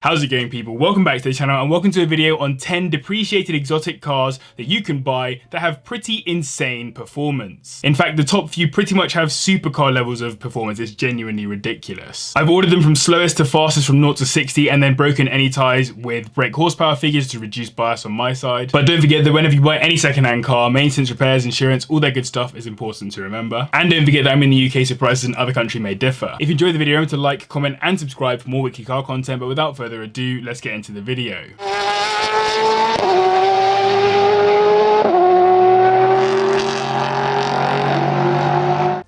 How's it going, people? Welcome back to the channel and welcome to a video on 10 depreciated exotic cars that you can buy that have pretty insane performance. In fact, the top few pretty much have supercar levels of performance. It's genuinely ridiculous. I've ordered them from slowest to fastest from 0 to 60 and then broken any ties with brake horsepower figures to reduce bias on my side. But don't forget that whenever you buy any secondhand car, maintenance, repairs, insurance, all that good stuff is important to remember. And don't forget that I'm in the UK, so prices in other countries may differ. If you enjoyed the video, remember to like, comment and subscribe for more weekly car content. But without further ado, let's get into the video.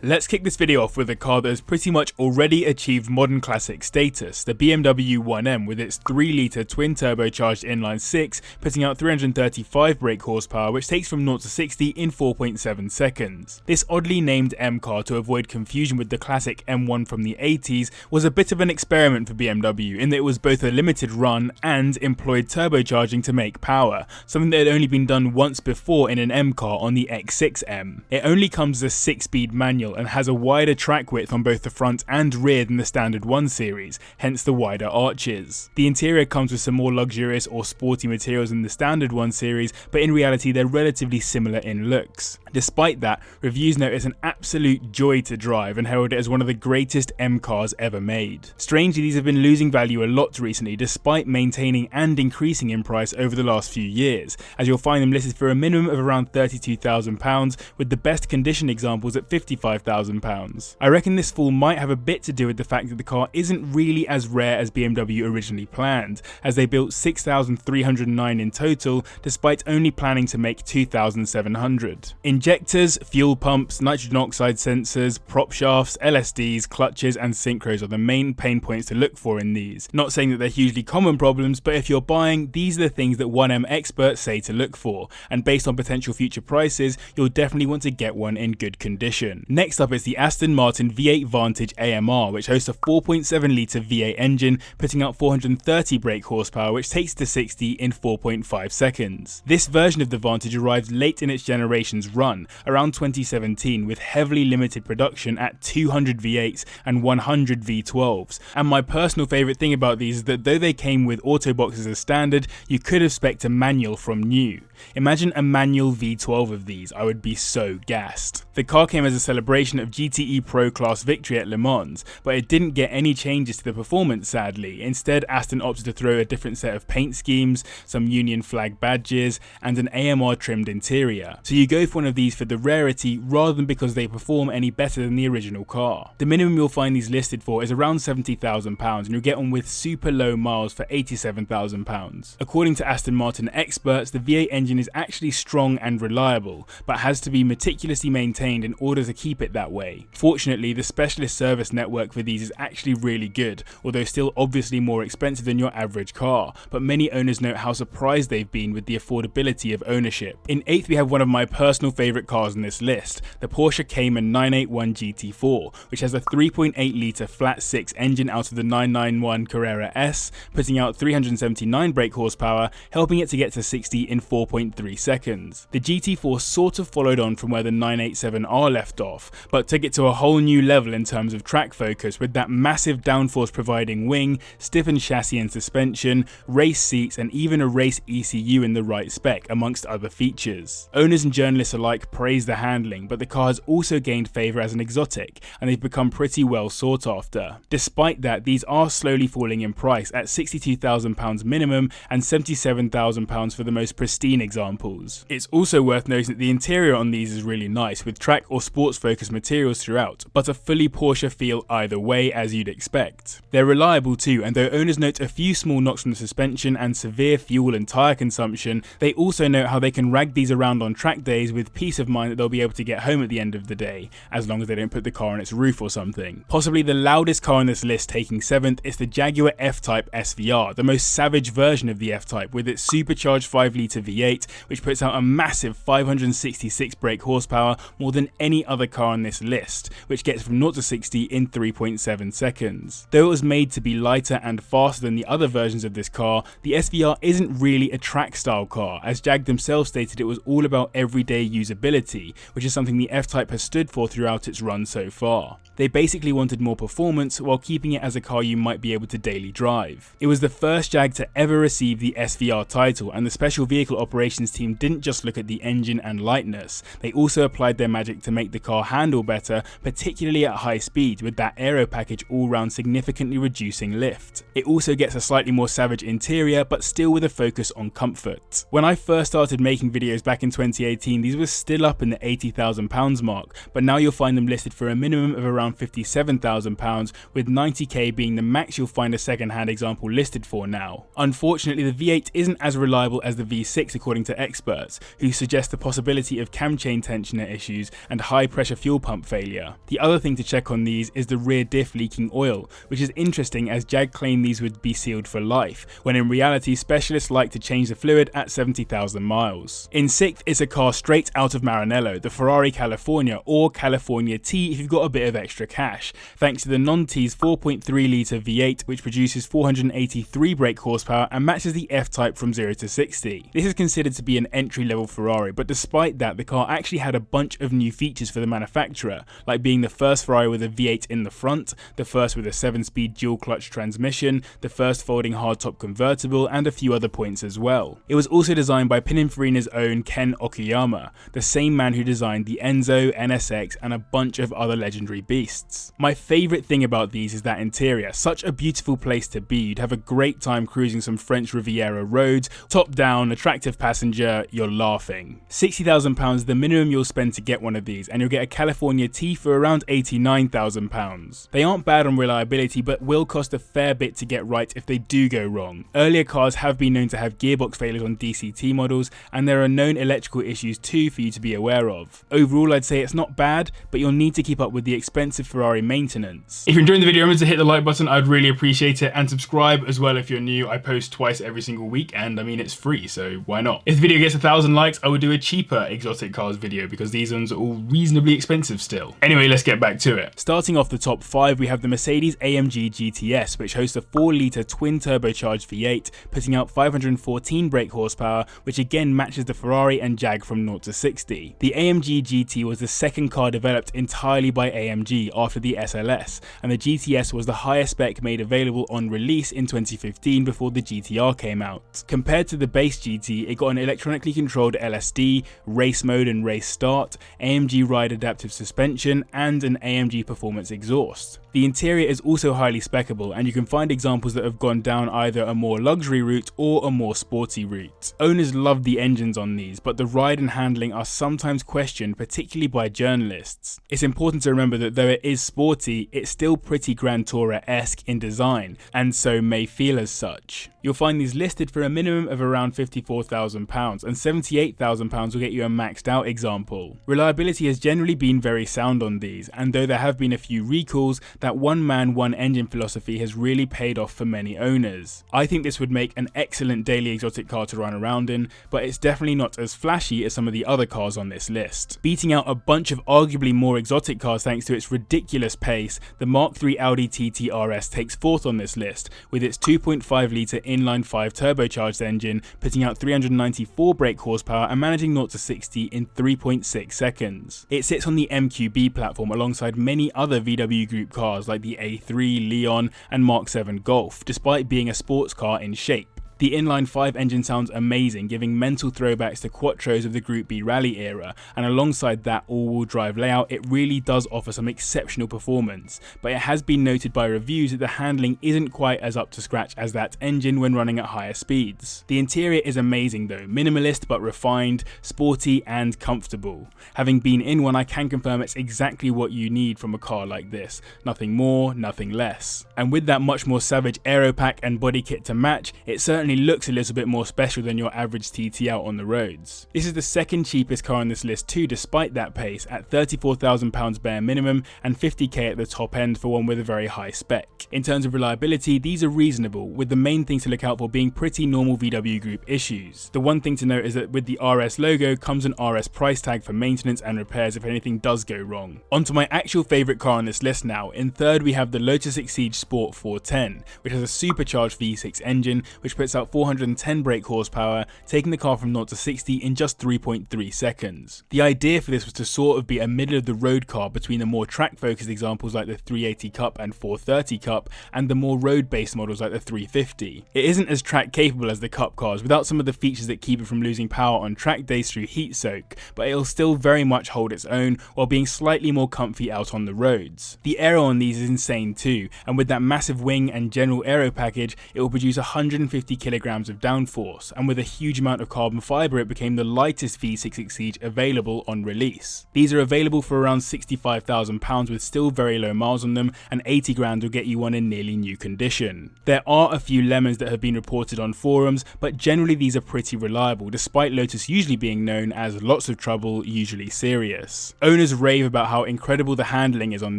Let's kick this video off with a car that has pretty much already achieved modern classic status, the BMW 1M with its 3-litre twin-turbocharged inline-6, putting out 335 brake horsepower, which takes from 0 to 60 in 4.7 seconds. This oddly named M car, to avoid confusion with the classic M1 from the 80s, was a bit of an experiment for BMW in that it was both a limited run and employed turbocharging to make power, something that had only been done once before in an M car on the X6M. It only comes as a 6-speed manual and has a wider track width on both the front and rear than the standard 1 Series, hence the wider arches. The interior comes with some more luxurious or sporty materials than the standard 1 Series, but in reality they're relatively similar in looks. Despite that, reviews note it's an absolute joy to drive and herald it as one of the greatest M cars ever made. Strangely, these have been losing value a lot recently, despite maintaining and increasing in price over the last few years, as you'll find them listed for a minimum of around £32,000, with the best condition examples at £55,000. I reckon this fall might have a bit to do with the fact that the car isn't really as rare as BMW originally planned, as they built 6,309 in total, despite only planning to make 2,700. Injectors, fuel pumps, nitrogen oxide sensors, prop shafts, LSDs, clutches and synchros are the main pain points to look for in these. Not saying that they're hugely common problems, but if you're buying, these are the things that 1M experts say to look for, and based on potential future prices, you'll definitely want to get one in good condition. Next up is the Aston Martin V8 Vantage AMR, which hosts a 4.7-litre V8 engine, putting out 430 brake horsepower, which takes to 60 in 4.5 seconds. This version of the Vantage arrived late in its generation's run, around 2017, with heavily limited production at 200 V8s and 100 V12s. And my personal favourite thing about these is that though they came with auto boxes as standard, you could have spec'd a manual from new. Imagine a manual V12 of these, I would be so gassed. The car came as a celebration of GTE Pro class victory at Le Mans, but it didn't get any changes to the performance sadly. Instead, Aston opted to throw a different set of paint schemes, some Union flag badges, and an AMR trimmed interior. So you go for one of these for the rarity rather than because they perform any better than the original car. The minimum you'll find these listed for is around £70,000 and you'll get on with super low miles for £87,000. According to Aston Martin experts, the V8 engine is actually strong and reliable, but has to be meticulously maintained in order to keep it that way. Fortunately, the specialist service network for these is actually really good, although still obviously more expensive than your average car, but many owners note how surprised they've been with the affordability of ownership. In 8th we have one of my personal favourite cars on this list, the Porsche Cayman 981 GT4, which has a 3.8-litre flat 6 engine out of the 991 Carrera S, putting out 379 brake horsepower, helping it to get to 60 in 4.3 seconds. The GT4 sort of followed on from where the 987R left off, but took it to a whole new level in terms of track focus, with that massive downforce providing wing, stiffened chassis and suspension, race seats and even a race ECU in the right spec, amongst other features. Owners and journalists alike praise the handling, but the car has also gained favour as an exotic, and they've become pretty well sought after. Despite that, these are slowly falling in price at £62,000 minimum and £77,000 for the most pristine examples. It's also worth noting that the interior on these is really nice, with track or sports focused materials throughout, but a fully Porsche feel either way, as you'd expect. They're reliable too, and though owners note a few small knocks from the suspension and severe fuel and tyre consumption, they also note how they can rag these around on track days with peace of mind that they'll be able to get home at the end of the day, as long as they don't put the car on its roof or something. Possibly the loudest car on this list, taking 7th, is the Jaguar F-Type SVR, the most savage version of the F-Type, with its supercharged 5-litre V8, which puts out a massive 566 brake horsepower, more than any other car car on this list, which gets from 0 to 60 in 3.7 seconds. Though it was made to be lighter and faster than the other versions of this car, the SVR isn't really a track style car, as Jag themselves stated it was all about everyday usability, which is something the F-Type has stood for throughout its run so far. They basically wanted more performance while keeping it as a car you might be able to daily drive. It was the first Jag to ever receive the SVR title, and the Special Vehicle Operations team didn't just look at the engine and lightness, they also applied their magic to make the car handle better, particularly at high speed, with that aero package all round significantly reducing lift. It also gets a slightly more savage interior, but still with a focus on comfort. When I first started making videos back in 2018, these were still up in the £80,000 mark, but now you'll find them listed for a minimum of around £57,000, with 90k being the max you'll find a second-hand example listed for now. Unfortunately, the V8 isn't as reliable as the V6 according to experts, who suggest the possibility of cam chain tensioner issues and high pressure fuel pump failure. The other thing to check on these is the rear diff leaking oil, which is interesting as Jag claimed these would be sealed for life, when in reality specialists like to change the fluid at 70,000 miles. In 6th is a car straight out of Maranello, the Ferrari California, or California T if you've got a bit of extra cash, thanks to the non-T's 4.3 litre V8, which produces 483 brake horsepower and matches the F-Type from 0 to 60. This is considered to be an entry-level Ferrari, but despite that, the car actually had a bunch of new features for the manufacturer, like being the first Ferrari with a V8 in the front, the first with a 7-speed dual-clutch transmission, the first folding hardtop convertible, and a few other points as well. It was also designed by Pininfarina's own Ken Okuyama, the same man who designed the Enzo, NSX, and a bunch of other legendary beasts. My favourite thing about these is that interior, such a beautiful place to be. You'd have a great time cruising some French Riviera roads, top down, attractive passenger, you're laughing. £60,000 is the minimum you'll spend to get one of these, and you'll get a California T for around £89,000. They aren't bad on reliability, but will cost a fair bit to get right if they do go wrong. Earlier cars have been known to have gearbox failures on DCT models, and there are known electrical issues too for you to be aware of. Overall, I'd say it's not bad, but you'll need to keep up with the expensive Ferrari maintenance. If you're enjoying the video, remember to hit the like button, I'd really appreciate it, and subscribe as well if you're new. I post twice every single week, and I mean, it's free, so why not? If the video gets 1,000 likes, I would do a cheaper exotic cars video, because these ones are all reasonably expensive still. Anyway, let's get back to it. Starting off the top 5, we have the Mercedes AMG GTS, which hosts a 4-litre twin-turbocharged V8, putting out 514 brake horsepower, which again matches the Ferrari and Jag from 0 to 60. The AMG GT was the second car developed entirely by AMG after the SLS, and the GTS was the highest spec made available on release in 2015 before the GTR came out. Compared to the base GT, it got an electronically controlled LSD, race mode and race start, AMG ride adaptive suspension, and an AMG performance exhaust. The interior is also highly speccable, and you can find examples that have gone down either a more luxury route or a more sporty route. Owners love the engines on these, but the ride and handling are sometimes questioned, particularly by journalists. It's important to remember that though it is sporty, it's still pretty Grand Tourer-esque in design, and so may feel as such. You'll find these listed for a minimum of around £54,000, and £78,000 will get you a maxed out example. Reliability has generally been very sound on these, and though there have been a few recalls, that one man, one engine philosophy has really paid off for many owners. I think this would make an excellent daily exotic car to run around in, but it's definitely not as flashy as some of the other cars on this list. Beating out a bunch of arguably more exotic cars thanks to its ridiculous pace, the Mark III Audi TT RS takes 4th on this list, with its 2.5 litre inline-5 turbocharged engine putting out 394 brake horsepower and managing 0 to 60 in 3.6 seconds. It sits on the MQB platform alongside many other VW Group cars like the A3, Leon, and Mark VII Golf, despite being a sports car in shape. The inline-5 engine sounds amazing, giving mental throwbacks to Quattros of the Group B rally era, and alongside that all-wheel drive layout, it really does offer some exceptional performance, but it has been noted by reviews that the handling isn't quite as up to scratch as that engine when running at higher speeds. The interior is amazing though, minimalist but refined, sporty and comfortable. Having been in one, I can confirm it's exactly what you need from a car like this, nothing more, nothing less. And with that much more savage aero pack and body kit to match, it certainly certainly looks a little bit more special than your average TT out on the roads. This is the second cheapest car on this list too, despite that pace, at £34,000 bare minimum and 50k at the top end for one with a very high spec. In terms of reliability, these are reasonable, with the main things to look out for being pretty normal VW Group issues. The one thing to note is that with the RS logo comes an RS price tag for maintenance and repairs if anything does go wrong. Onto my actual favourite car on this list now. In third we have the Lotus Exige Sport 410, which has a supercharged V6 engine which puts out 410 brake horsepower, taking the car from 0 to 60 in just 3.3 seconds. The idea for this was to sort of be a middle of the road car between the more track focused examples like the 380 Cup and 430 Cup and the more road based models like the 350. It isn't as track capable as the Cup cars without some of the features that keep it from losing power on track days through heat soak, but it'll still very much hold its own while being slightly more comfy out on the roads. The aero on these is insane too, and with that massive wing and general aero package it will produce 150 kilograms of downforce, and with a huge amount of carbon fibre it became the lightest V6 Exige available on release. These are available for around £65,000 with still very low miles on them, and 80 grand will get you one in nearly new condition. There are a few lemons that have been reported on forums, but generally these are pretty reliable, despite Lotus usually being known as lots of trouble, usually serious. Owners rave about how incredible the handling is on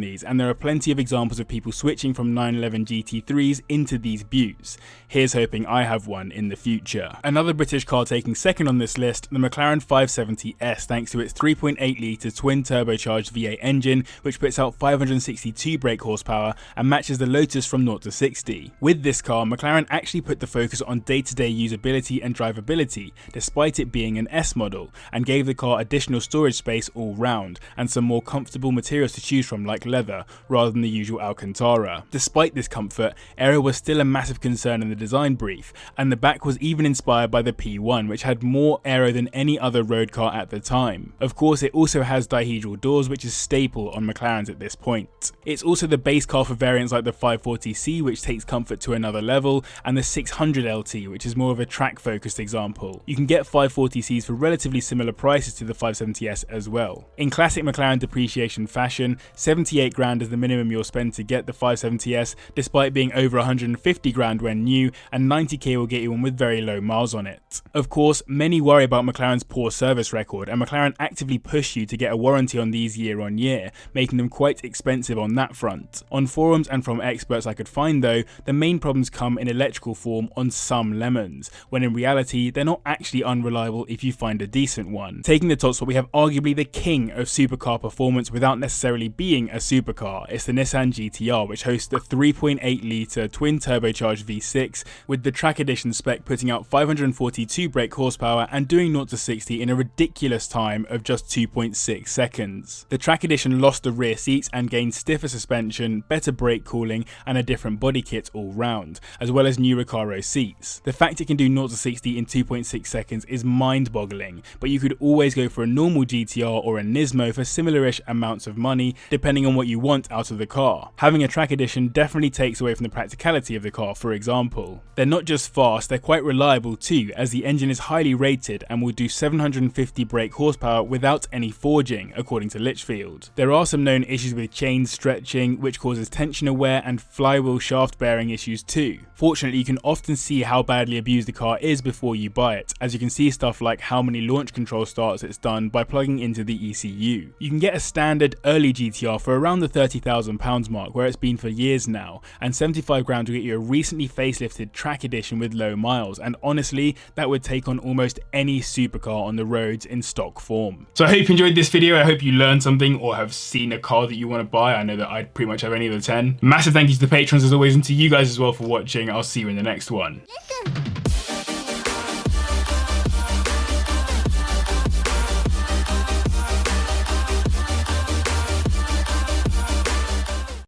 these, and there are plenty of examples of people switching from 911 GT3s into these Buttes. Here's hoping I have one in the future. Another British car taking second on this list, the McLaren 570S, thanks to its 3.8 litre twin turbocharged V8 engine which puts out 562 brake horsepower and matches the Lotus from 0 to 60. With this car, McLaren actually put the focus on day-to-day usability and drivability, despite it being an S model, and gave the car additional storage space all round, and some more comfortable materials to choose from like leather, rather than the usual Alcantara. Despite this comfort, aero was still a massive concern in the design brief, and the back was even inspired by the P1, which had more aero than any other road car at the time. Of course, it also has dihedral doors, which is staple on McLarens at this point. It's also the base car for variants like the 540C, which takes comfort to another level, and the 600 LT, which is more of a track focused example. You can get 540Cs for relatively similar prices to the 570S as well. In classic McLaren depreciation fashion, 78 grand is the minimum you'll spend to get the 570S, despite being over 150 grand when new, and 90k will get you one with very low miles on it. Of course, many worry about McLaren's poor service record, and McLaren actively push you to get a warranty on these year on year, making them quite expensive on that front. On forums and from experts I could find though, the main problems come in electrical form on some lemons, when in reality they're not actually unreliable if you find a decent one. Taking the top spot, we have arguably the king of supercar performance without necessarily being a supercar. It's the Nissan GTR, which hosts the 3.8 litre twin turbocharged V6 with the track edition spec putting out 542 brake horsepower and doing 0 to 60 in a ridiculous time of just 2.6 seconds. The track edition lost the rear seats and gained stiffer suspension, better brake cooling and a different body kit all round, as well as new Recaro seats. The fact it can do 0 to 60 in 2.6 seconds is mind-boggling, but you could always go for a normal GTR or a Nismo for similar-ish amounts of money, depending on what you want out of the car. Having a track edition definitely takes away from the practicality of the car, for example. They're not just fast, they're quite reliable too, as the engine is highly rated and will do 750 brake horsepower without any forging, according to Litchfield. There are some known issues with chain stretching, which causes tensioner wear, and flywheel shaft bearing issues too. Fortunately, you can often see how badly abused the car is before you buy it, as you can see stuff like how many launch control starts it's done by plugging into the ECU. You can get a standard early GTR for around the £30,000 mark, where it's been for years now, and 75 grand will get you a recently facelifted track edition with low miles, and honestly, that would take on almost any supercar on the roads in stock form. So I hope you enjoyed this video. I hope you learned something or have seen a car that you want to buy. I know that I'd pretty much have any of the 10. Massive thank you to the patrons as always, and to you guys as well for watching. I'll see you in the next one.